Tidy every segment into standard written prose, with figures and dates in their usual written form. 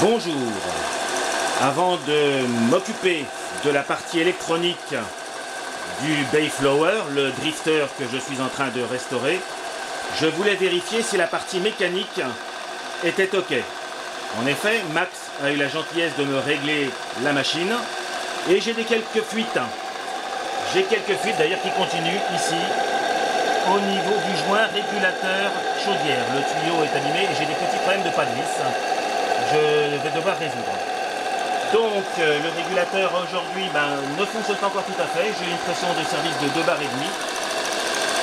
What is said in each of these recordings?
Bonjour. Avant de m'occuper de la partie électronique du Bayflower, le drifter que je suis en train de restaurer, je voulais vérifier si la partie mécanique était OK. En effet, Max a eu la gentillesse de me régler la machine et j'ai quelques fuites. J'ai quelques fuites d'ailleurs qui continuent ici au niveau du joint régulateur chaudière. Le tuyau est abîmé et j'ai des petits problèmes de pas de vis. Je vais devoir résoudre. Donc le régulateur aujourd'hui ne fonctionne pas encore tout à fait. J'ai une pression de service de 2 bars et demi.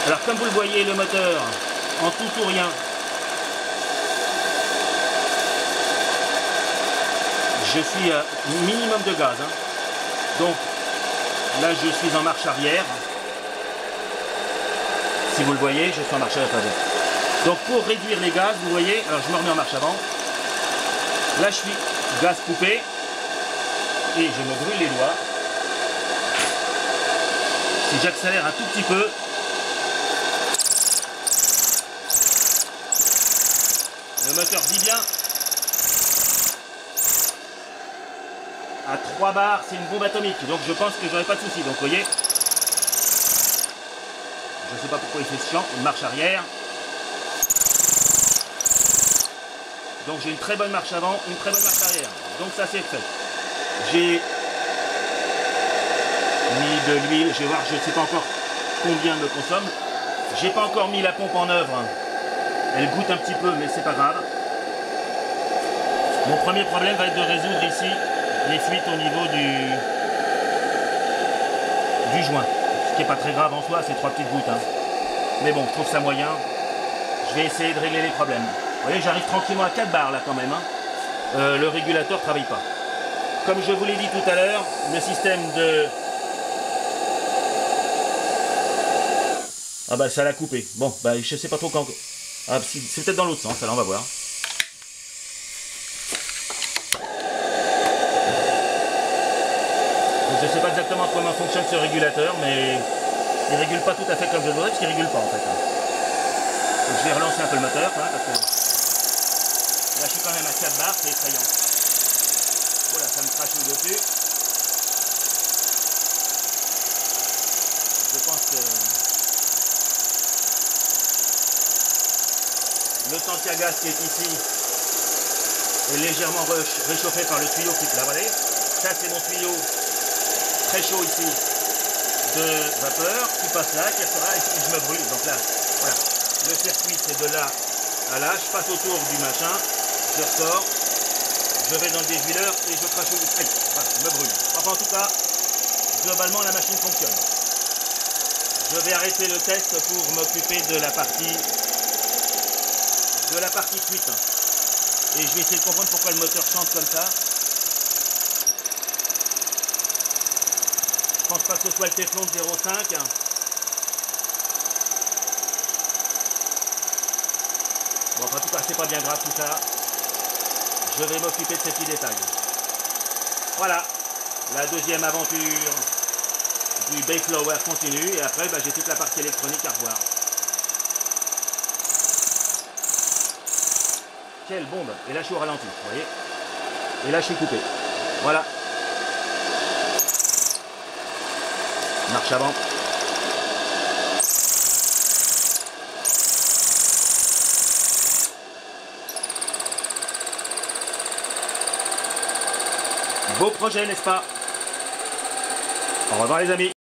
Alors comme vous le voyez, le moteur en tout ou rien, je suis à minimum de gaz. Donc là je suis en marche arrière. Si vous le voyez, je suis en marche arrière. Donc pour réduire les gaz, vous voyez, alors je me remets en marche avant. Là je suis gaz coupé et je me brûle les doigts. Si j'accélère un tout petit peu, le moteur dit bien. À 3 bars, c'est une bombe atomique, donc je pense que j'aurai pas de soucis. Donc vous voyez, je ne sais pas pourquoi il fait chiant, une marche arrière. Donc j'ai une très bonne marche avant, une très bonne marche arrière. Donc ça c'est fait. J'ai mis de l'huile, je vais voir, je ne sais pas encore combien me consomme. J'ai pas encore mis la pompe en œuvre. Elle goûte un petit peu, mais c'est pas grave. Mon premier problème va être de résoudre ici les fuites au niveau du joint. Ce qui n'est pas très grave en soi, c'est 3 petites gouttes. Mais bon, je trouve ça moyen. Je vais essayer de régler les problèmes. Vous voyez, j'arrive tranquillement à 4 bars là quand même. Le régulateur ne travaille pas. Comme je vous l'ai dit tout à l'heure, le système de... Ah bah ça l'a coupé. Bon, je sais pas trop quand... Ah, c'est peut-être dans l'autre sens, alors on va voir. Je ne sais pas exactement comment fonctionne ce régulateur, mais il ne régule pas tout à fait comme je le voudrais, parce qu'il ne régule pas en fait. Donc, je vais relancer un peu le moteur, parce que là je suis quand même à 4 bars, c'est effrayant. Voilà, ça me crachouille dessus. Je pense que le tank à gaz qui est ici est légèrement réchauffé par le tuyau qui est là, vous voyez. Ça c'est mon tuyau très chaud ici de vapeur qui passe là, qui restera et je me brûle. Donc là, voilà, le circuit c'est de là à là, je passe autour du machin, je ressors, je vais dans le déhuileur et je crache au voilà, je me brûle. Enfin en tout cas, globalement la machine fonctionne. Je vais arrêter le test pour m'occuper de la partie fuite. Et je vais essayer de comprendre pourquoi le moteur chante comme ça. Je pense pas que ce soit le téflon de 0,5. Bon, en tout cas, c'est pas bien grave tout ça. Je vais m'occuper de ces petits détails. Voilà, la deuxième aventure du Bayflower continue. Et après, j'ai toute la partie électronique à revoir. Quelle bombe! Et là, je suis au ralenti, vous voyez? Et là, je suis coupé. Voilà. Marche avant. Beau projet, n'est-ce pas? Au revoir les amis.